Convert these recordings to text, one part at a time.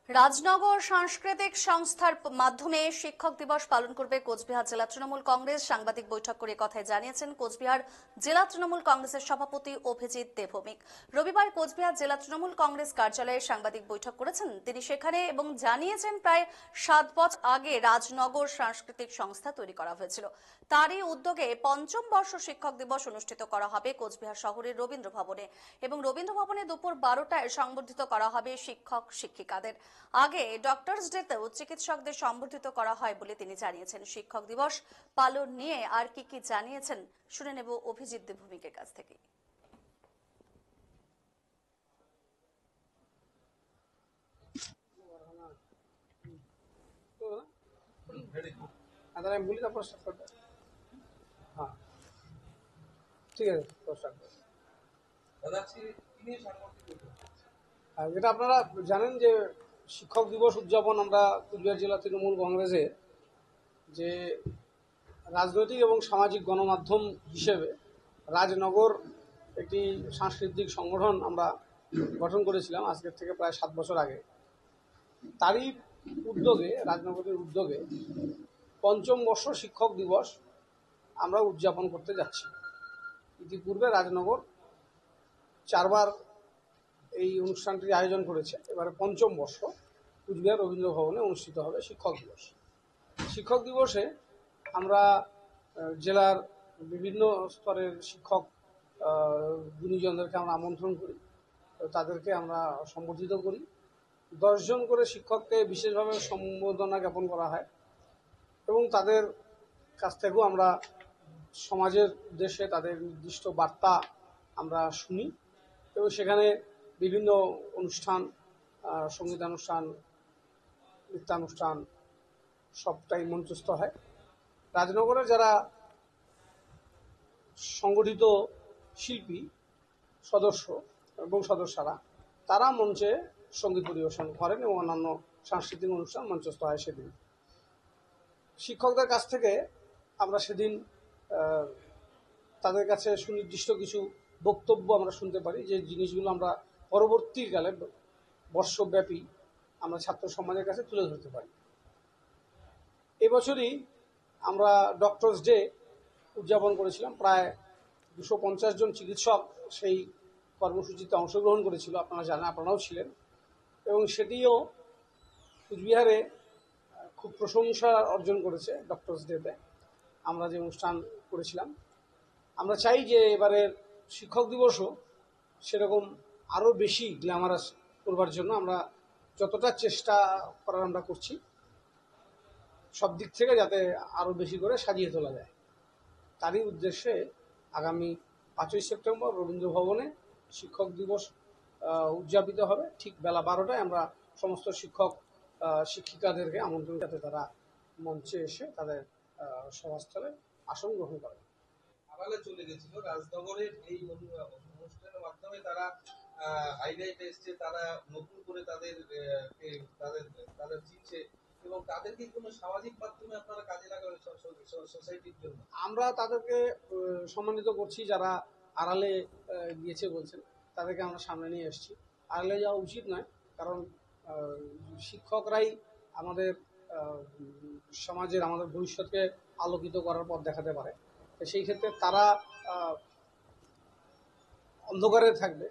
রাজনগর সাংস্কৃতিক সংস্থার মাধ্যমে শিক্ষক দিবস পালন করবে কোচবিহার জেলা তৃণমূল কংগ্রেস। সাংবাদিক বৈঠক করে কথাই জানিয়েছেন কোচবিহার জেলা তৃণমূল কংগ্রেসের সভাপতি অভিজিৎ দেবভৌমিক। রবিবার কোচবিহার জেলা তৃণমূল কংগ্রেস কার্যালয়ে সাংবাদিক বৈঠক করেছেন তিনি সেখানে এবং জানিয়েছেন প্রায় 7 বছর আগে রাজনগর সাংস্কৃতিক সংস্থা তৈরি করা হয়েছিল। তারই উদ্যোগে পঞ্চম বর্ষ শিক্ষক দিবস অনুষ্ঠিত করা হবে কোচবিহার শহরের রবীন্দ্র ভবনে এবং রবীন্দ্র ভবনে দুপুর 12টায় সংবর্ধিত করা হবে শিক্ষক শিক্ষিকাদের। আগে ডক্টরস ডেতেও চিকিৎসকদের সম্বর্ধিত করা হয় বলে তিনি জানিয়েছেন। শিক্ষক দিবস পালন নিয়ে আর কি জানিয়েছেন শুনে নেব অভিজিৎ দেবভৌমিকের কাছ থেকে। যেটা আপনারা জানেন যে শিক্ষক দিবস উদযাপন আমরা কুচবিহার জেলা তৃণমূল কংগ্রেসের যে রাজনৈতিক এবং সামাজিক গণমাধ্যম হিসেবে রাজনগর একটি সাংস্কৃতিক সংগঠন আমরা গঠন করেছিলাম আজকের থেকে প্রায় 7 বছর আগে। তারই উদ্যোগে রাজনগরের উদ্যোগে পঞ্চম বর্ষ শিক্ষক দিবস আমরা উদযাপন করতে যাচ্ছি। ইতিপূর্বে রাজনগর 4 বার এই অনুষ্ঠানটির আয়োজন করেছে। এবারে পঞ্চম বর্ষ কুচবিহার রবীন্দ্র ভবনে অনুষ্ঠিত হবে শিক্ষক দিবস। শিক্ষক দিবসে আমরা জেলার বিভিন্ন স্তরের শিক্ষক গুণীজনদেরকে আমরা আমন্ত্রণ করি, তাদেরকে আমরা সম্বোধিত করি। 10 জন করে শিক্ষককে বিশেষভাবে সম্বোধনা জ্ঞাপন করা হয় এবং তাদের কাছ থেকেও আমরা সমাজের উদ্দেশ্যে তাদের নির্দিষ্ট বার্তা আমরা শুনি এবং সেখানে বিভিন্ন অনুষ্ঠান, সঙ্গীতানুষ্ঠান, নৃত্যানুষ্ঠান সবটাই মঞ্চস্থ হয়। রাজনগরের যারা সংগঠিত শিল্পী সদস্য এবং সদস্যরা তারা মঞ্চে সঙ্গীত পরিবেশন করেন এবং অন্যান্য সাংস্কৃতিক অনুষ্ঠান মঞ্চস্থ হয়। সেদিন শিক্ষকদের কাছ থেকে আমরা সেদিন তাদের কাছে সুনির্দিষ্ট কিছু বক্তব্য আমরা শুনতে পারি, যে জিনিসগুলো আমরা পরবর্তীকালে বর্ষব্যাপী আমরা ছাত্র সমাজের কাছে তুলে ধরতে পারি। এবছরই আমরা ডক্টরস ডে উদযাপন করেছিলাম। প্রায় 250 জন চিকিৎসক সেই কর্মসূচিতে অংশগ্রহণ করেছিল, আপনারা জানেন, আপনারাও ছিলেন এবং সেটিও কুচবিহারে খুব প্রশংসা অর্জন করেছে। ডক্টরস ডেতে আমরা যে অনুষ্ঠান করেছিলাম, আমরা চাই যে এবারের শিক্ষক দিবসও সেরকম আরও বেশি গ্ল্যামারাস করবার জন্য আমরা যতটা চেষ্টা করার আমরা করছি, সব দিক থেকে যাতে আরও বেশি করে সাজিয়ে তোলা যায়। তারই উদ্দেশ্যে আগামী 5ই সেপ্টেম্বর রবীন্দ্র ভবনে শিক্ষক দিবস উদযাপিত হবে। ঠিক বেলা 12টায় আমরা সমস্ত শিক্ষক শিক্ষিকাদেরকে আমন্ত্রণ, যাতে তারা মঞ্চে এসে তাদের সভাস্থলে আসন গ্রহণ করে। আড়ালে চলে গেছিল রাজনগরের এই অনুষ্ঠানের মাধ্যমে তারা হাইলাইট এসছে, তারা নতুন করে তাদের চিনছে এবং তাদেরকে কোনো সামাজিক মাধ্যমে আপনারা কাজে লাগাবেন সোসাইটির জন্য। আমরা তাদেরকে সম্মানিত করছি, যারা আড়ালে গিয়েছে বলছেন তাদেরকে আমরা সামনে নিয়ে এসেছি। আড়ালে যাওয়া উচিত নয়, কারণ শিক্ষকরাই আমাদের সমাজের, আমাদের ভবিষ্যৎকে আলোকিত করার পথ দেখাতে পারে। সেই ক্ষেত্রে তারা অন্ধকারে থাকবে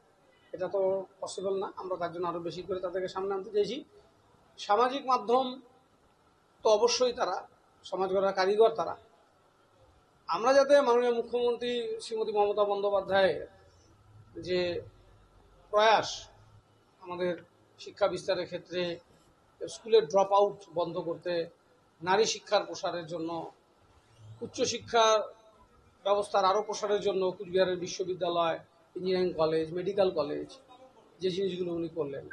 এটা তো পসিবল না। আমরা তার জন্য আরও বেশি করে তাদেরকে সামনে আনতে চাইছি। সামাজিক মাধ্যম তো অবশ্যই তারা সমাজ গড়ার কারিগর তারা। আমরা যাতে মাননীয় মুখ্যমন্ত্রী শ্রীমতী মমতা বন্দ্যোপাধ্যায়ের যে প্রয়াস আমাদের শিক্ষা বিস্তারের ক্ষেত্রে, স্কুলের ড্রপ আউট বন্ধ করতে, নারী শিক্ষার প্রসারের জন্য, উচ্চশিক্ষার ব্যবস্থার আরও প্রসারের জন্য কুচবিহারের বিশ্ববিদ্যালয়, ইঞ্জিনিয়ারিং কলেজ, মেডিকেল কলেজ, যে জিনিসগুলো উনি করলেন,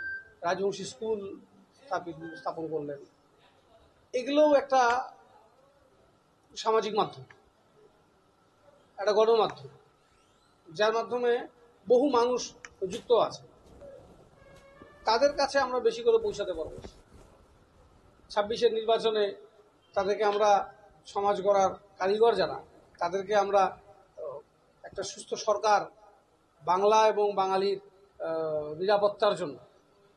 রাজবংশী স্কুল স্থাপন করলেন, এগুলোও একটা সামাজিক মাধ্যম, একটা গণমাধ্যম, যার মাধ্যমে বহু মানুষ যুক্ত আছে। তাদের কাছে আমরা বেশি করে পৌঁছাতে পারব। 26-এর নির্বাচনে তাদেরকে আমরা সমাজ গড়ার কারিগর যারা, তাদেরকে আমরা একটা সুস্থ সরকার, বাংলা এবং বাঙালির নিরাপত্তার জন্য,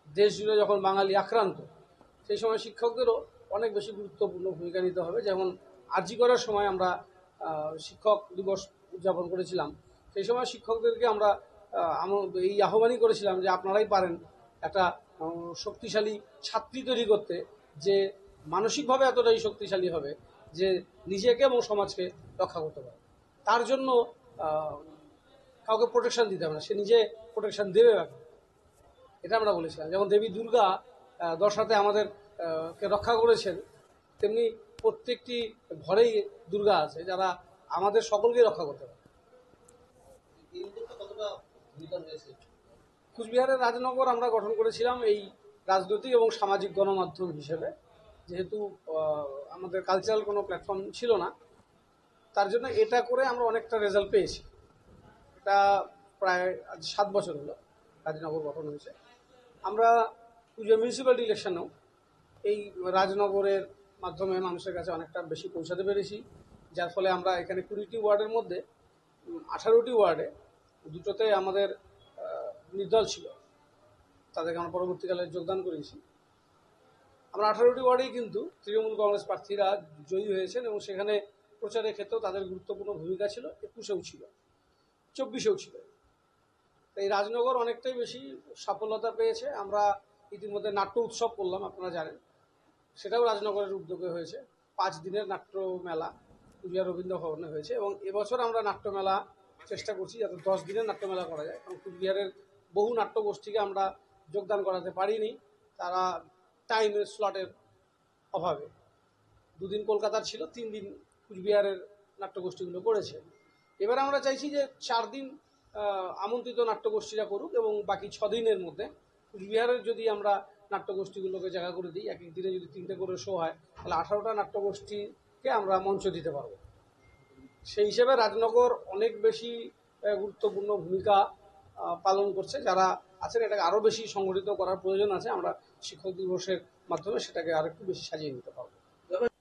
দেশ জুড়ে যখন বাঙালি আক্রান্ত, সেই সময় শিক্ষকদেরও অনেক বেশি গুরুত্বপূর্ণ ভূমিকা নিতে হবে। যেমন আরজি করার সময় আমরা শিক্ষক দিবস উদযাপন করেছিলাম, সেই সময় শিক্ষকদেরকে আমরা এই আহ্বানই করেছিলাম যে আপনারাই পারেন একটা শক্তিশালী ছাত্রী তৈরি করতে, যে মানসিকভাবে এতটাই শক্তিশালী হবে যে নিজেকে এবং সমাজকে রক্ষা করতে পারে। তার জন্য কাউকে প্রোটেকশন দিতে হবে না, সে নিজে প্রোটেকশন দেবে। এটা আমরা বলেছিলাম। যেমন দেবী দুর্গা দশাতে আমাদের কে রক্ষা করেছেন, তেমনি প্রত্যেকটি ঘরেই দুর্গা আছে যারা আমাদের সকলকে রক্ষা করতে পারে। এই উদ্যোগটা কতটা ভূমিকা রয়েছে? কুচবিহারের রাজনগর আমরা গঠন করেছিলাম এই রাজনৈতিক এবং সামাজিক গণমাধ্যম হিসেবে, যেহেতু আমাদের কালচারাল কোনো প্ল্যাটফর্ম ছিল না, তার জন্য এটা করে আমরা অনেকটা রেজাল্ট পেয়েছি। এটা প্রায় আজ 7 বছর হলো রাজনগর গঠন হয়েছে। আমরা পুজো মিউনিসিপ্যালিটি ইলেকশনেও এই রাজনগরের মাধ্যমে মানুষের কাছে অনেকটা বেশি পৌঁছাতে পেরেছি, যার ফলে আমরা এখানে 20টি ওয়ার্ডের মধ্যে 18টি ওয়ার্ডে, দুটোতে আমাদের নির্দল ছিল, তাদেরকে আমরা পরবর্তীকালে যোগদান করেছি। আমরা 18টি ওয়ার্ডেই কিন্তু তৃণমূল কংগ্রেস প্রার্থীরা জয়ী হয়েছেন এবং সেখানে প্রচারের ক্ষেত্রেও তাদের গুরুত্বপূর্ণ ভূমিকা ছিল। 21এও ছিল, 24এও ছিল। এই রাজনগর অনেকটাই বেশি সফলতা পেয়েছে। আমরা ইতিমধ্যে নাট্য উৎসব করলাম, আপনারা জানেন, সেটাও রাজনগরের উদ্যোগে হয়েছে। 5 দিনের নাট্য মেলা কুচবিহার রবীন্দ্র ভবনে হয়েছে এবং এবছর আমরা নাট্যমেলা চেষ্টা করছি যাতে 10 দিনের নাট্যমেলা করা যায়, কারণ কুচবিহারের বহু নাট্যগোষ্ঠীকে আমরা যোগদান করাতে পারিনি, তারা টাইমের স্লটের অভাবে। 2 দিন কলকাতার ছিল, 3 দিন কুচবিহারের নাট্যগোষ্ঠীগুলো করেছে। এবার আমরা চাইছি যে 4 দিন আমন্ত্রিত নাট্যগোষ্ঠীরা করুক এবং বাকি 6 দিনের মধ্যে কুচবিহারের যদি আমরা নাট্যগোষ্ঠীগুলোকে জায়গা করে দিই, এক এক দিনে যদি 3টে করে শো হয়, তাহলে 18টা নাট্যগোষ্ঠীকে আমরা মঞ্চ দিতে পারবো। সেই হিসেবে রাজনগর অনেক বেশি গুরুত্বপূর্ণ ভূমিকা পালন করছে। যারা আছেন এটাকে আরও বেশি সংগঠিত করার প্রয়োজন আছে। আমরা শিক্ষক দিবসের মাধ্যমে সেটাকে আরেকটু বেশি সাজিয়ে নিতে পারবো।